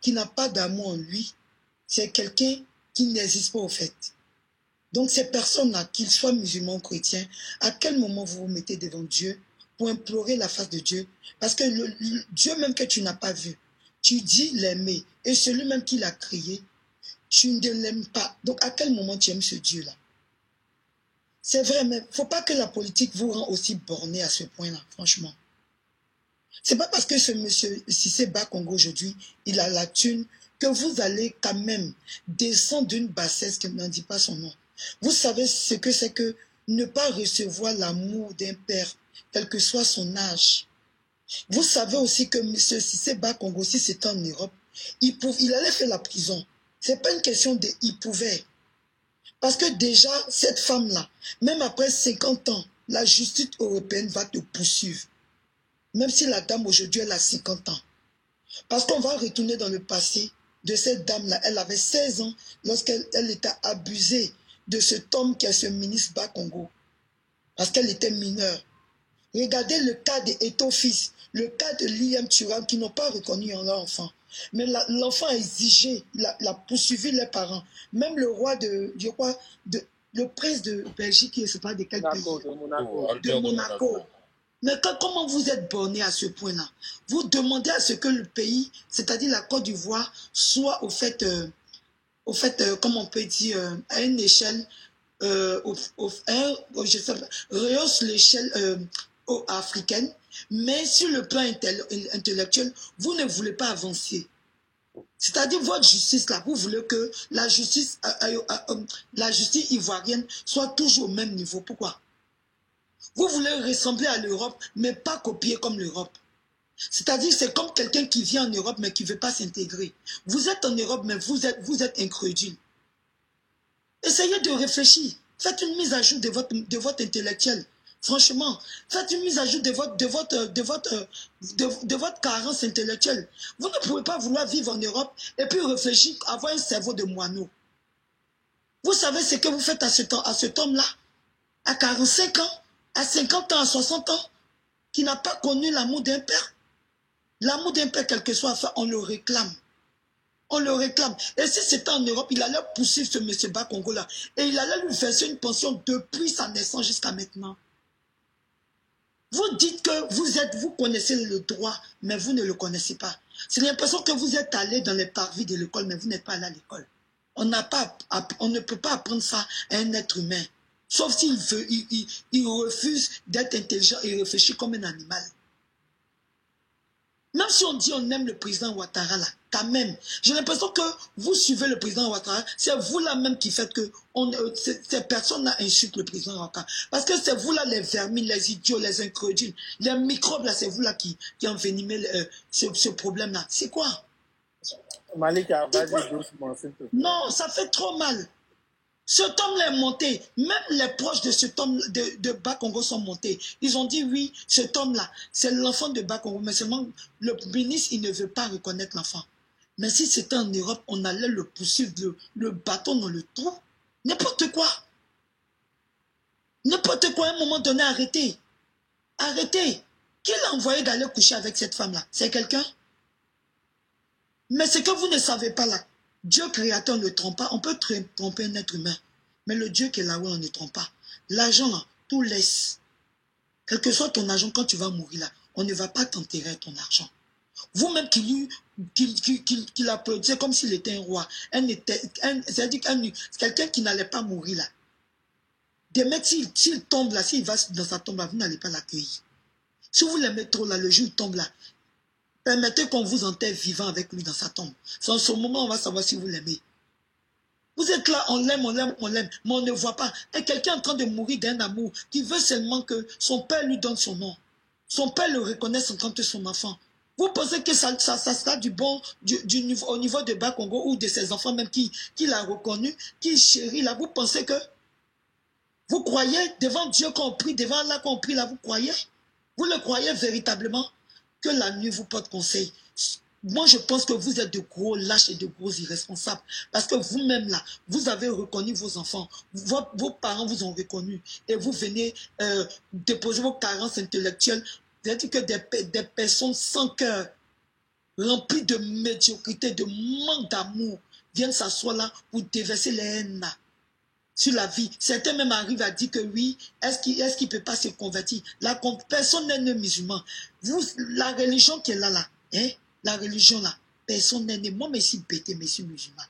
Speaker 12: qui n'a pas d'amour en lui, c'est quelqu'un qui n'existe pas au fait. Donc ces personnes-là, qu'ils soient musulmans ou chrétiens, à quel moment vous vous mettez devant Dieu pour implorer la face de Dieu? Parce que Dieu même que tu n'as pas vu, tu dis l'aimer. Et celui même qui l'a créé, tu ne l'aimes pas. Donc à quel moment tu aimes ce Dieu-là? C'est vrai, mais il ne faut pas que la politique vous rend aussi borné à ce point-là, franchement. C'est pas parce que ce monsieur Cissé Bakongo aujourd'hui, il a la thune, que vous allez quand même descendre d'une bassesse qui n'en dit pas son nom. Vous savez ce que c'est que ne pas recevoir l'amour d'un père, quel que soit son âge. Vous savez aussi que M. Cissé Bakongo, si c'était en Europe, il allait faire la prison. C'est pas une question de il pouvait. Parce que déjà, cette femme-là, même après 50 ans, la justice européenne va te poursuivre. Même si la dame aujourd'hui, elle a 50 ans. Parce qu'on va retourner dans le passé de cette dame-là. Elle avait 16 ans lorsqu'elle était abusée de cet homme qui est ce ministre Bakongo. Parce qu'elle était mineure. Regardez le cas d'Eto Fils, le cas de Liam Thuram qui n'ont pas reconnu leur enfant. Mais l'enfant a exigé, l'a poursuivi les parents. Même le roi le prince de Belgique, je ne sais pas de quel pays. De Monaco. Mais comment vous êtes borné à ce point-là? Vous demandez à ce que le pays, c'est-à-dire la Côte d'Ivoire, soit au fait, comment on peut dire, à une échelle, rehausse l'échelle africaine, mais sur le plan intellectuel, vous ne voulez pas avancer. C'est-à-dire votre justice là, vous voulez que la justice ivoirienne soit toujours au même niveau. Pourquoi? Vous voulez ressembler à l'Europe, mais pas copier comme l'Europe. C'est-à-dire c'est comme quelqu'un qui vient en Europe, mais qui ne veut pas s'intégrer. Vous êtes en Europe, mais vous êtes incrédule. Essayez de réfléchir. Faites une mise à jour de votre intellectuel. Franchement, faites une mise à jour de votre carence intellectuelle. Vous ne pouvez pas vouloir vivre en Europe et puis réfléchir, avoir un cerveau de moineau. Vous savez ce que vous faites à cet homme-là, à 45 ans, à 50 ans, à 60 ans, qui n'a pas connu l'amour d'un père. L'amour d'un père, quel que soit la fin, on le réclame. On le réclame. Et si c'était en Europe, il allait poursuivre ce monsieur Bakongo-là. Et il allait lui verser une pension depuis sa naissance jusqu'à maintenant. Vous dites que vous connaissez le droit, mais vous ne le connaissez pas. C'est l'impression que vous êtes allé dans les parvis de l'école, mais vous n'êtes pas allé à l'école. On ne peut pas apprendre ça à un être humain. Sauf s'il refuse d'être intelligent et réfléchir comme un animal. Même si on dit on aime le président Ouattara, là, quand même, j'ai l'impression que vous suivez le président Ouattara, c'est vous là même qui faites que ces personnes-là insultent le président Ouattara. Parce que c'est vous là les vermines, les idiots, les incrédules, les microbes là, c'est vous là qui envenimez ce problème-là. C'est quoi?
Speaker 8: Malika, vas-y doucement, s'il te plaît.
Speaker 12: Non, ça fait trop mal. Cet homme-là est monté. Même les proches de cet homme de Bakongo sont montés. Ils ont dit oui, cet homme-là, c'est l'enfant de Bakongo. Mais seulement le ministre, il ne veut pas reconnaître l'enfant. Mais si c'était en Europe, on allait le poursuivre, le bâton dans le trou. N'importe quoi. N'importe quoi, à un moment donné, arrêtez. Arrêtez. Qui l'a envoyé d'aller coucher avec cette femme-là? C'est quelqu'un? Mais ce que vous ne savez pas là, Dieu créateur ne trompe pas. On peut tromper un être humain. Mais le Dieu qui est là-haut, on ne trompe pas. L'argent là, tout laisse. Quel que soit ton argent, quand tu vas mourir là, on ne va pas t'enterrer ton argent. Vous-même qu'il applaudissait comme s'il était un roi. C'est-à-dire quelqu'un qui n'allait pas mourir là. Des mecs, s'il tombe là, s'il va dans sa tombe là, vous n'allez pas l'accueillir. Si vous l'aimez trop là, le jour où il tombe là, permettez qu'on vous enterre vivant avec lui dans sa tombe. C'est en ce moment on va savoir si vous l'aimez. Vous êtes là, on l'aime, mais on ne voit pas. Et quelqu'un est en train de mourir d'un amour qui veut seulement que son père lui donne son nom. Son père le reconnaisse en tant que son enfant. Vous pensez que ça sera du bon au niveau de Bas-Congo ou de ses enfants même qui l'a reconnu, qui chérit là. Vous pensez que vous croyez devant Dieu qu'on prie, devant Allah qu'on prie là, vous croyez? Vous le croyez véritablement que la nuit vous porte conseil? Moi, je pense que vous êtes de gros lâches et de gros irresponsables. Parce que vous-même, là, vous avez reconnu vos enfants. Vos parents vous ont reconnu. Et vous venez déposer vos carences intellectuelles. C'est-à-dire que des personnes sans cœur, remplies de médiocrité, de manque d'amour, viennent s'asseoir là pour déverser les haines sur la vie. Certains même arrivent à dire que oui, est-ce qu'il ne peut pas se convertir? Personne n'est né musulman. La religion qui est là, hein? La religion là, personne n'est né. Moi, je suis bêté, mais je suis musulman.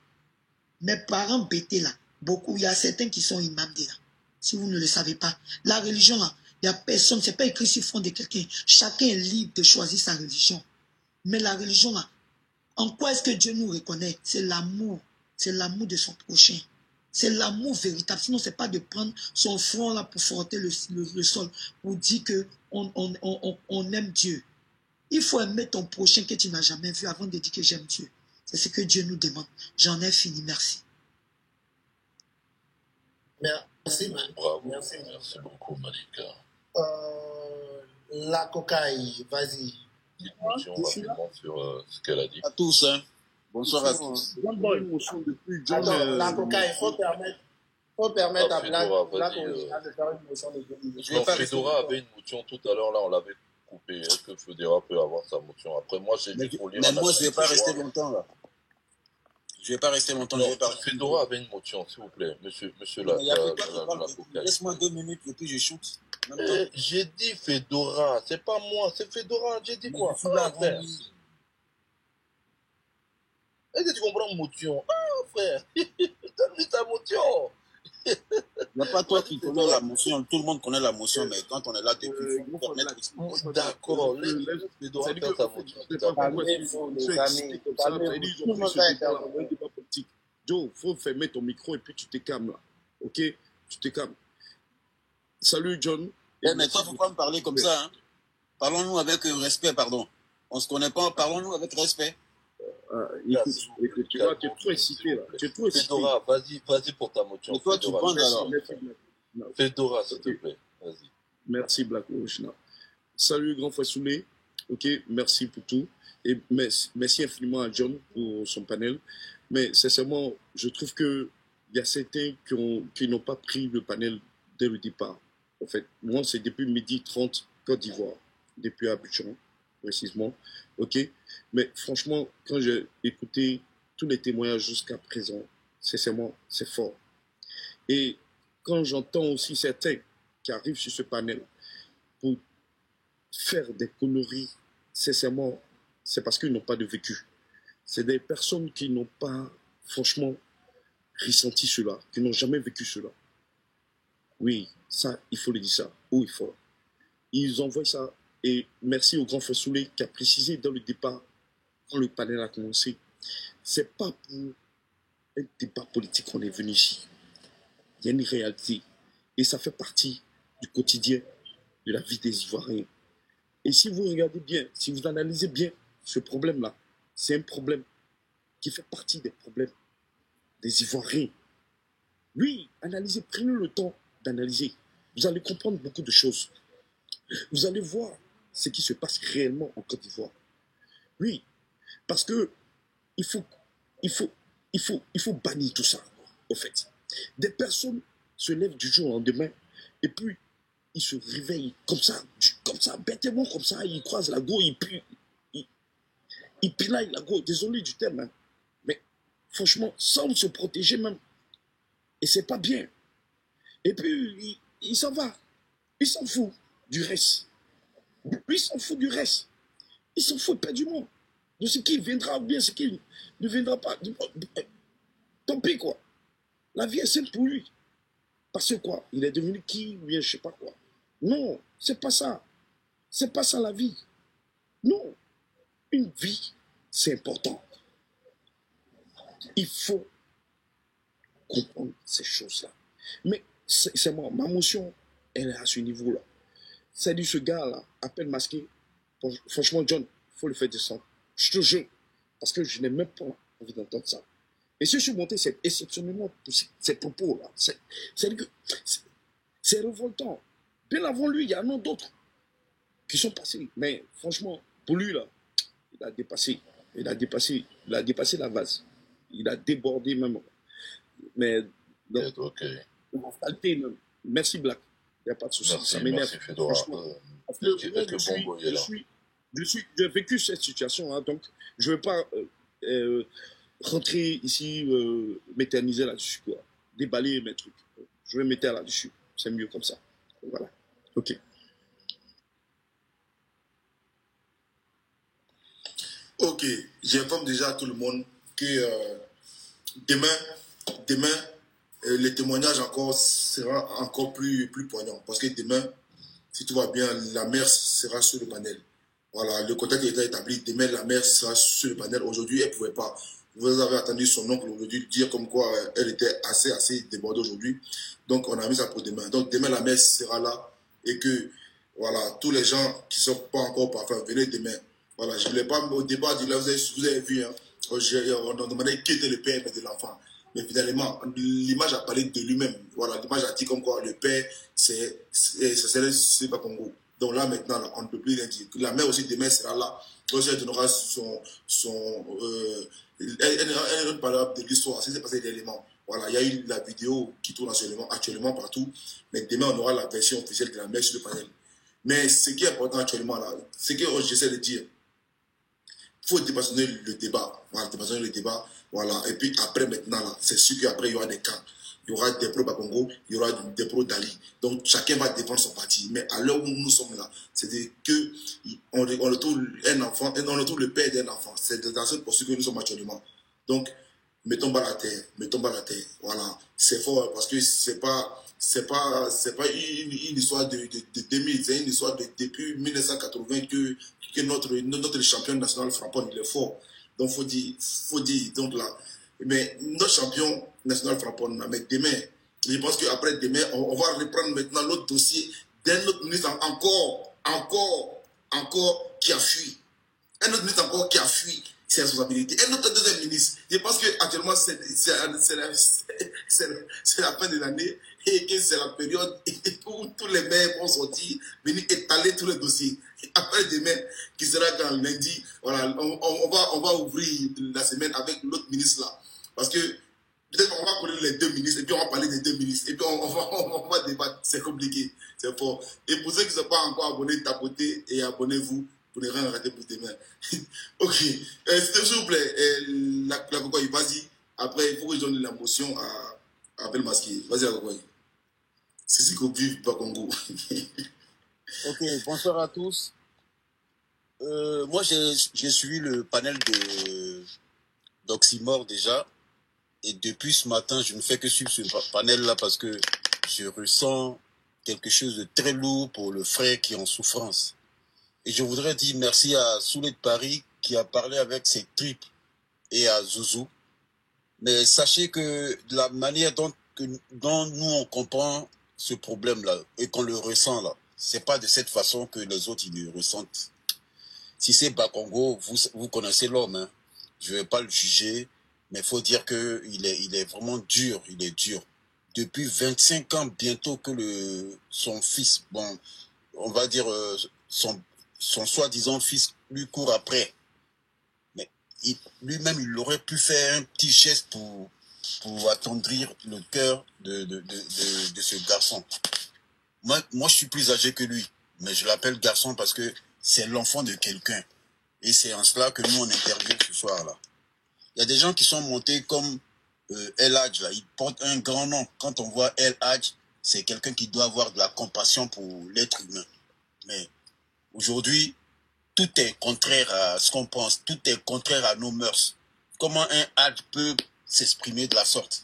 Speaker 12: Mes parents bêtés là, beaucoup, il y a certains qui sont imams déjà. Si vous ne le savez pas, la religion là, il n'y a personne, ce n'est pas écrit sur le front de quelqu'un. Chacun est libre de choisir sa religion. Mais la religion là, en quoi est-ce que Dieu nous reconnaît? C'est l'amour. C'est l'amour de son prochain. C'est l'amour véritable. Sinon, ce n'est pas de prendre son front là pour frotter le sol, pour dire qu'on aime Dieu. Il faut aimer ton prochain que tu n'as jamais vu avant de dire que j'aime Dieu. C'est ce que Dieu nous demande. J'en ai fini. Merci.
Speaker 8: Merci, man.
Speaker 7: Bravo.
Speaker 8: Merci
Speaker 7: Beaucoup, Malika.
Speaker 8: La cocaïne, vas-y.
Speaker 7: Petite motion rapidement sur ce qu'elle a dit.
Speaker 10: À tous, hein. Bonsoir à tous.
Speaker 8: Alors, la cocaïne, il faut permettre à Black
Speaker 7: vas-y,
Speaker 8: de faire une motion de démission.
Speaker 7: Non, Fedora avait une motion tout à l'heure, là, on l'avait coupé. Est-ce que Fedora peut avoir sa motion? Après, moi, j'ai dit pour lire.
Speaker 10: Mais moi, je ne vais pas rester longtemps, là. Je ne vais pas rester longtemps.
Speaker 7: Non, Fedora avait une motion, s'il vous plaît. Monsieur la cocaïne.
Speaker 10: Laisse-moi 2 minutes et puis je shoot.
Speaker 7: J'ai dit Fedora, c'est pas moi, c'est Fedora. J'ai dit quoi? Est-ce que tu comprends motion? Ah, frère, donne-lui ta motion.
Speaker 10: Il n'y a pas toi qui connais la motion, tout le monde connaît la motion, mais quand on est là depuis, il faut permettre.
Speaker 7: D'accord, laisse Fedora faire sa motion.
Speaker 11: Joe, il faut fermer ton micro et puis tu te calmes là. Ok? Tu te calmes. Salut John.
Speaker 10: Mais toi, il ne faut pas me parler comme ça. Hein. Parlons-nous avec respect, pardon. On ne se connaît pas, parlons-nous avec respect.
Speaker 11: Écoute, tu es trop excité là. Tu es trop excité.
Speaker 7: Fedora, vas-y pour ta motion.
Speaker 10: Et toi, tu bandes alors.
Speaker 7: Fedora, s'il te plaît. Vas-y.
Speaker 11: Merci Black Ocean. Salut grand frère Soulé. Ok, merci pour tout. Et merci infiniment à John pour son panel. Mais sincèrement, je trouve qu'il y a certains qui n'ont pas pris le panel dès le départ. En fait, moi, c'est depuis 12h30 Côte d'Ivoire, depuis Abidjan, précisément. Ok? Mais franchement, quand j'ai écouté tous les témoignages jusqu'à présent, sincèrement, c'est fort. Et quand j'entends aussi certains qui arrivent sur ce panel pour faire des conneries, sincèrement, c'est parce qu'ils n'ont pas de vécu. C'est des personnes qui n'ont pas, franchement, ressenti cela, qui n'ont jamais vécu cela. Oui, ça, il faut le dire ça, haut et fort. Ils envoient ça, et merci au grand frère Soulé qui a précisé dans le départ, quand le panel a commencé, c'est pas pour un débat politique qu'on est venu ici. Il y a une réalité, et ça fait partie du quotidien de la vie des Ivoiriens. Et si vous regardez bien, si vous analysez bien ce problème-là, c'est un problème qui fait partie des problèmes des Ivoiriens. Oui, analysez, prenez le temps d'analyser. Vous allez comprendre beaucoup de choses. Vous allez voir ce qui se passe réellement en Côte d'Ivoire. Oui, parce que il faut bannir tout ça, en fait. Des personnes se lèvent du jour au lendemain
Speaker 10: Et puis, il se réveille comme ça, bêtement comme ça, il croise la go, il pinaille la go, désolé du terme, hein. Mais franchement, sans se protéger même, et c'est pas bien. Et puis, il s'en va, il s'en fout du reste. Lui, il s'en fout du reste. Il s'en fout éperdument de ce qui viendra ou bien ce qui ne viendra pas. Tant pis, quoi. La vie est simple pour lui. Parce que quoi, il est devenu qui ou bien je sais pas quoi. Non, c'est pas ça. C'est pas ça la vie. Non. Une vie, c'est important. Il faut comprendre ces choses-là. Mais c'est moi, ma motion, elle est à ce niveau-là. C'est-à-dire, ce gars-là, à peine masqué, franchement, John, il faut le faire descendre. Je te jure, parce que je n'ai même pas envie d'entendre ça. Et ce surmonté, c'est exceptionnellement ces propos-là. C'est révoltant. Bien avant lui, il y en a d'autres qui sont passés. Mais franchement, pour lui, là, il a dépassé la vase. Il a débordé même. Mais donc, la saleté, merci Black. Il n'y a pas de souci. Ça m'énerve. J'ai vécu cette situation, hein, donc je ne vais pas rentrer ici, m'éterniser là-dessus, quoi. Déballer mes trucs. Je vais m'éterniser là-dessus. C'est mieux comme ça. Voilà. Ok.
Speaker 3: Ok, j'informe déjà à tout le monde que demain, le témoignage sera encore plus poignant. Parce que demain, si tout va bien, la mère sera sur le panel. Voilà, le contact est établi. Demain, la mère sera sur le panel. Aujourd'hui, elle ne pouvait pas. Vous avez entendu son oncle aujourd'hui dire comme quoi elle était assez débordée aujourd'hui. Donc, on a mis ça pour demain. Donc, demain, la mère sera là. Et que, voilà, tous les gens qui ne sont pas encore parfaits, venez demain. Voilà, je ne voulais pas au départ dire là, vous avez vu, hein, on a demandé qui était le père de l'enfant. Mais finalement, l'image a parlé de lui-même. Voilà, l'image a dit comme quoi le père, c'est Bakongo. Donc là, maintenant, là, on ne peut plus rien dire. La mère aussi, demain, sera là. Donc, elle donnera elle parlera de l'histoire, c'est passé d'éléments. Voilà, il y a eu la vidéo qui tourne actuellement partout. Mais demain, on aura la version officielle de la mère sur le panel. Mais ce qui est important actuellement, là, c'est que j'essaie de dire, il faut dépassionner le débat. Voilà, dépassionner le débat. Voilà. Et puis après, maintenant, là, c'est sûr qu'après, il y aura des camps. Il y aura des pro-Bakongo, il y aura des pro-Dali. Donc, chacun va défendre son parti. Mais à l'heure où nous sommes là, c'est-à-dire qu'on retrouve un enfant, on retrouve le père d'un enfant. C'est dans cette posture que nous sommes actuellement. Donc, mettons bas la terre. Voilà. C'est fort parce que c'est pas une histoire de 2000, c'est une histoire de depuis 1980 que notre champion national francophone, il est fort. Donc, faut dire, donc là, mais notre champion national francophone, mais demain, je pense qu'après demain, on va reprendre maintenant l'autre dossier d'un autre ministre encore qui a fui. Un autre ministre encore qui a fui ses responsabilités. Un autre deuxième ministre. Je pense qu'actuellement, c'est la fin de l'année et que c'est la période où tous les maires vont sortir, venir étaler tous les dossiers. Après demain, qui sera quand lundi, voilà, on va ouvrir la semaine avec l'autre ministre là. Parce que peut-être qu'on va connaître les deux ministres et puis on va parler des deux ministres et puis on va débattre. C'est compliqué, c'est fort. Et pour ceux qui ne sont pas encore abonnés, tapotez et abonnez-vous pour ne rien rater pour demain. Ok. S'il vous plaît, la Kokoye, vas-y. Après, il faut que je donne la motion à Appel Masqué. Vas-y, la Kokoye. C'est ce qu'on vit pas Congo.
Speaker 10: Ok, bonsoir à tous. Moi, j'ai suivi le panel d'Oxymore déjà. Et depuis ce matin, je ne fais que suivre ce panel-là parce que je ressens quelque chose de très lourd pour le frère qui est en souffrance. Et je voudrais dire merci à Soulé de Paris qui a parlé avec ses tripes et à Zouzou. Mais sachez que de la manière dont nous on comprend ce problème-là et qu'on le ressent là, c'est pas de cette façon que les autres ils le ressentent. Si c'est Bakongo, vous connaissez l'homme, hein. Je vais pas le juger, mais il faut dire que il est vraiment dur, il est dur. Depuis 25 ans bientôt que son fils, bon, on va dire son soi-disant fils lui court après. Mais lui-même, il aurait pu faire un petit geste pour attendrir le cœur de ce garçon. Moi, je suis plus âgé que lui, mais je l'appelle garçon parce que c'est l'enfant de quelqu'un. Et c'est en cela que nous, on intervient ce soir-là. Il y a des gens qui sont montés comme El Hadj, là. Ils portent un grand nom. Quand on voit El Hadj, c'est quelqu'un qui doit avoir de la compassion pour l'être humain. Mais aujourd'hui, tout est contraire à ce qu'on pense. Tout est contraire à nos mœurs. Comment un Hadj peut s'exprimer de la sorte?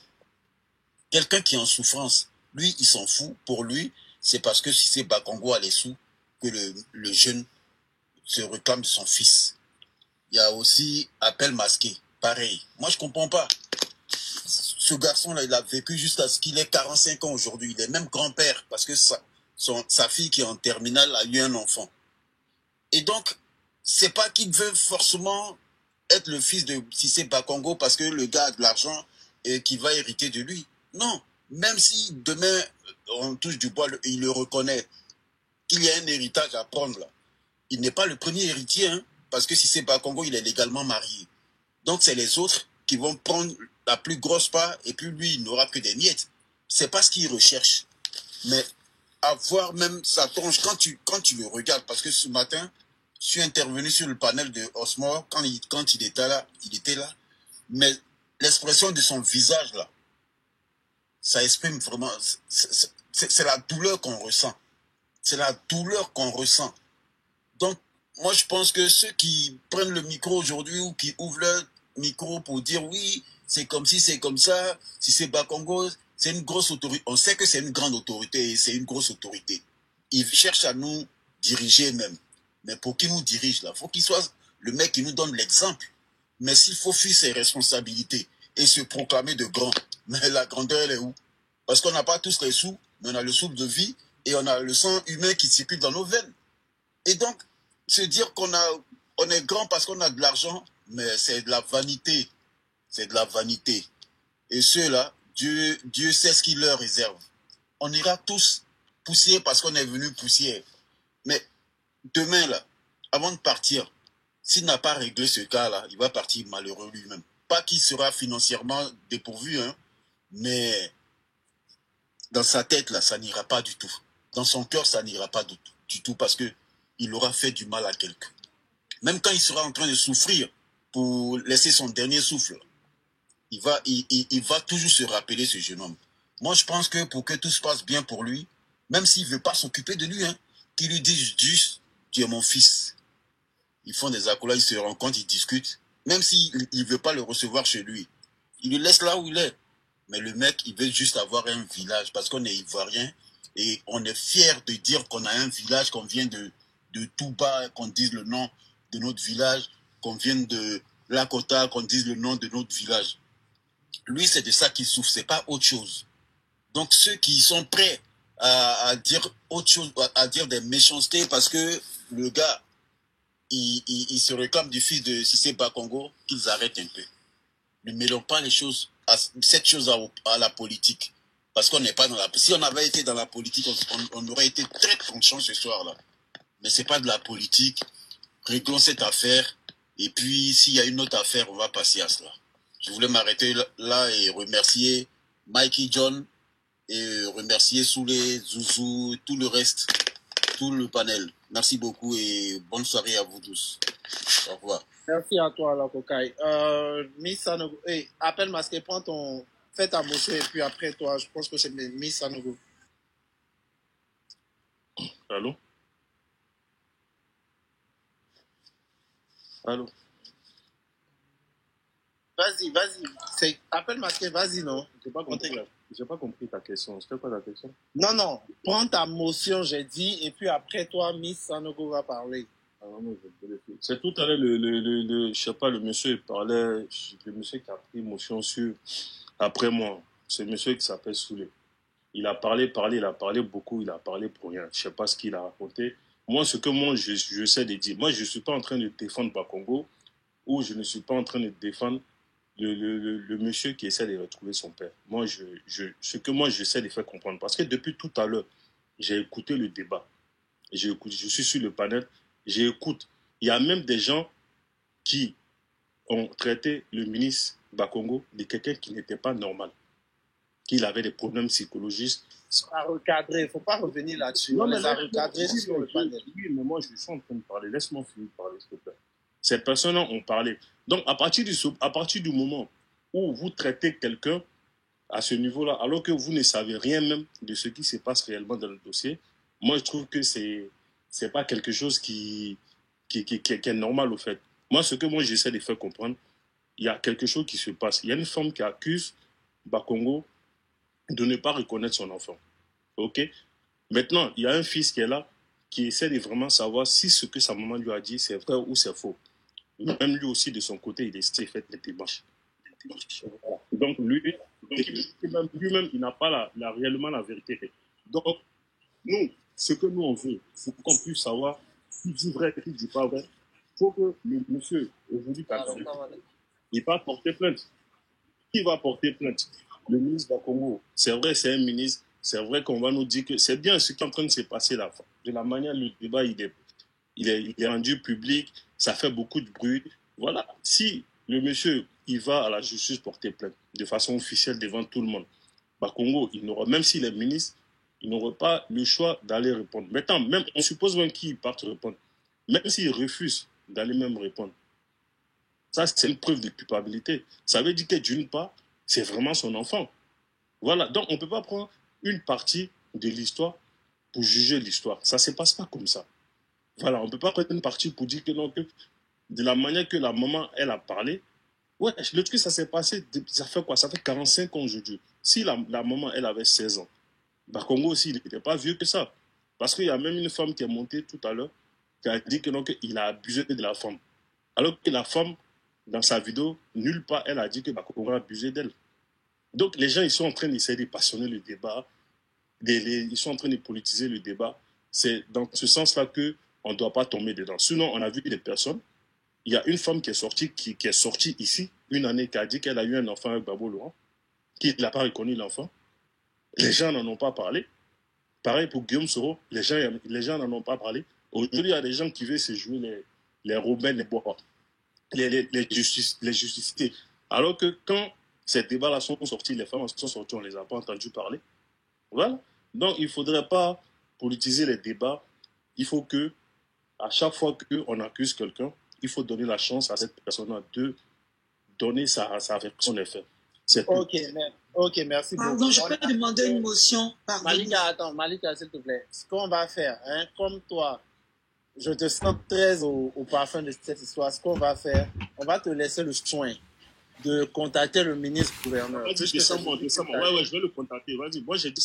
Speaker 10: Quelqu'un qui est en souffrance, lui, il s'en fout. Pour lui, c'est parce que Cissé Bakongo a les sous que le jeune se réclame de son fils. Il y a aussi appel masqué. Pareil. Moi, je comprends pas. Ce garçon-là, il a vécu jusqu'à ce qu'il ait 45 ans aujourd'hui. Il est même grand-père parce que sa fille qui est en terminale a eu un enfant. Et donc, c'est pas qu'il veut forcément être le fils de Cissé Bakongo parce que le gars a de l'argent et qu'il va hériter de lui. Non. Même si demain, on touche du bois, il le reconnaît qu'il y a un héritage à prendre là. Il n'est pas le premier héritier, hein, parce que Cissé Bakongo, il est légalement marié. Donc, c'est les autres qui vont prendre la plus grosse part et puis lui, il n'aura que des miettes. C'est pas ce qu'il recherche. Mais avoir même sa tronche, quand tu le regardes, parce que ce matin, je suis intervenu sur le panel de Osmore, quand il était là, mais l'expression de son visage là, ça exprime vraiment, c'est la douleur qu'on ressent. C'est la douleur qu'on ressent. Donc, moi, je pense que ceux qui prennent le micro aujourd'hui ou qui ouvrent leur micro pour dire oui, c'est comme si c'est comme ça, si c'est Bakongo, c'est une grosse autorité. On sait que c'est une grande autorité et c'est une grosse autorité. Ils cherchent à nous diriger même. Mais pour qu'il nous dirige là, il faut qu'il soit le mec qui nous donne l'exemple. Mais s'il faut fuir ses responsabilités et se proclamer de grand, mais la grandeur, elle est où? Parce qu'on n'a pas tous les sous, mais on a le souffle de vie et on a le sang humain qui circule dans nos veines. Et donc, se dire on est grand parce qu'on a de l'argent, mais c'est de la vanité. C'est de la vanité. Et ceux-là, Dieu sait ce qu'il leur réserve. On ira tous poussière parce qu'on est venu poussière. Mais demain, là, avant de partir, s'il n'a pas réglé ce cas-là, il va partir malheureux lui-même. Pas qu'il sera financièrement dépourvu, hein, mais dans sa tête, là, ça n'ira pas du tout. Dans son cœur, ça n'ira pas du tout parce que il aura fait du mal à quelqu'un. Même quand il sera en train de souffrir pour laisser son dernier souffle, il va toujours se rappeler ce jeune homme. Moi, je pense que pour que tout se passe bien pour lui, même s'il ne veut pas s'occuper de lui, hein, qu'il lui dise juste, tu es mon fils. Ils font des accolades, ils se rencontrent, ils discutent. Même s'il ne veut pas le recevoir chez lui, il le laisse là où il est. Mais le mec, il veut juste avoir un village parce qu'on est ivoirien et on est fier de dire qu'on a un village, qu'on vient de tout bas, qu'on dise le nom de notre village, qu'on vienne de Lakota, qu'on dise le nom de notre village. Lui, c'est de ça qu'il souffre, c'est pas autre chose. Donc ceux qui sont prêts à dire autre chose, à dire des méchancetés parce que le gars, il se réclame du fils de Cissé Bakongo, qu'ils arrêtent un peu. Ne mêlons pas les choses, cette chose à la politique. Parce qu'on n'est pas dans la... Si on avait été dans la politique, on aurait été très tranchant ce soir-là. Mais c'est pas de la politique. Réglons cette affaire. Et puis, s'il y a une autre affaire, on va passer à cela. Je voulais m'arrêter là et remercier Mikey John et remercier Soulé, Zouzou, tout le reste, tout le panel. Merci beaucoup et bonne soirée à vous tous. Au revoir.
Speaker 8: Merci à toi, la cocaille. Miss Sanogo, appelle masqué, fais ta motion et puis après toi, je pense que c'est Miss Sanogo.
Speaker 9: Allô? Allô?
Speaker 8: Vas-y. Appelle masqué, vas-y, non?
Speaker 9: J'ai pas compris ta question. C'était quoi ta question?
Speaker 8: Non. Prends ta motion, j'ai dit, et puis après toi, Miss Sanogo va parler.
Speaker 9: Ah, non, c'est tout à l'heure, je sais pas, le monsieur, il parlait, le monsieur qui a pris motion sur, après moi, c'est le monsieur qui s'appelle Soulé. Il a parlé beaucoup, il a parlé pour rien. Je sais pas ce qu'il a raconté. Moi, je sais de dire, moi, je suis pas en train de défendre Bakongo, ou je ne suis pas en train de défendre le monsieur qui essaie de retrouver son père. Moi, ce que moi, j'essaie de faire comprendre, parce que depuis tout à l'heure, j'ai écouté le débat, je suis sur le panel, j'écoute. Il y a même des gens qui ont traité le ministre Bakongo de quelqu'un qui n'était pas normal. qu'il avait des problèmes psychologiques.
Speaker 8: À recadrer, il ne faut pas revenir là-dessus.
Speaker 9: Non,
Speaker 8: On
Speaker 9: mais
Speaker 8: les a recadrés sur le panel.
Speaker 9: Oui, mais moi, je suis en train de parler. Laisse-moi finir de parler, s'il te plaît. Ces personnes-là ont parlé. Donc, à partir du moment où vous traitez quelqu'un à ce niveau-là, alors que vous ne savez rien même de ce qui se passe réellement dans le dossier, moi, je trouve que c'est pas quelque chose qui est normal, au fait. Moi, ce que moi, j'essaie de faire comprendre, il y a quelque chose qui se passe. Il y a une femme qui accuse Bakongo de ne pas reconnaître son enfant. OK? Maintenant, il y a un fils qui est là, qui essaie de vraiment savoir si ce que sa maman lui a dit, c'est vrai ou c'est faux. Même lui aussi, de son côté, il essaie de faire des démarches. Donc, lui-même, il n'a pas réellement la vérité. Donc, nous, ce que nous, on veut, c'est qu'on puisse savoir qui dit vrai, qui dit pas vrai. Il faut que le monsieur, aujourd'hui, il va porter plainte. Qui va porter plainte? Le ministre Bakongo. C'est vrai, c'est un ministre. C'est vrai qu'on va nous dire que c'est bien ce qui est en train de se passer là. De la manière le débat il est rendu public, ça fait beaucoup de bruit. Voilà. Si le monsieur il va à la justice porter plainte de façon officielle devant tout le monde, Bakongo, même s'il est ministre, il n'aura pas le choix d'aller répondre. Maintenant, même on suppose même qu'il parte répondre, même s'il refuse d'aller même répondre. Ça, c'est une preuve de culpabilité. Ça veut dire que d'une part, c'est vraiment son enfant. Voilà. Donc, on ne peut pas prendre une partie de l'histoire pour juger l'histoire. Ça ne se passe pas comme ça. Voilà. On ne peut pas prendre une partie pour dire que non, que de la manière que la maman, elle a parlé, ouais, le truc, ça s'est passé, ça fait quoi? Ça fait 45 ans aujourd'hui. Si la maman, elle avait 16 ans, Bakongo aussi, il n'était pas vieux que ça. Parce qu'il y a même une femme qui est montée tout à l'heure, qui a dit que non, qu'il a abusé de la femme. Alors que la femme, dans sa vidéo, nulle part, elle a dit que Bakongo a abusé d'elle. Donc, les gens, ils sont en train d'essayer de passionner le débat, ils sont en train de politiser le débat. C'est dans ce sens-là qu'on ne doit pas tomber dedans. Sinon, on a vu des personnes. Il y a une femme qui est sortie ici, une année, qui a dit qu'elle a eu un enfant avec Babo Laurent, qui n'a pas reconnu l'enfant. Les gens n'en ont pas parlé. Pareil pour Guillaume Soro, les gens n'en ont pas parlé. Aujourd'hui, il y a des gens qui veulent se jouer les Robins, les Bois, les justiciers. Alors que quand ces débats-là sont sortis, les femmes sont sorties, on ne les a pas entendu parler. Voilà. Donc, il ne faudrait pas politiser les débats. Il faut que, à chaque fois qu'on accuse quelqu'un, il faut donner la chance à cette personne de donner sa version des faits.
Speaker 8: Ok, merci beaucoup.
Speaker 12: Pardon, je peux demander une motion. Pardon.
Speaker 8: Malika, s'il te plaît. Ce qu'on va faire, hein, comme toi, je te sens très au parfum de cette histoire. Ce qu'on va faire, on va te laisser le soin de contacter le ministre-gouverneur.
Speaker 9: Vas-y, descends-moi. Ouais, je vais le contacter. Vas-y, moi j'ai dit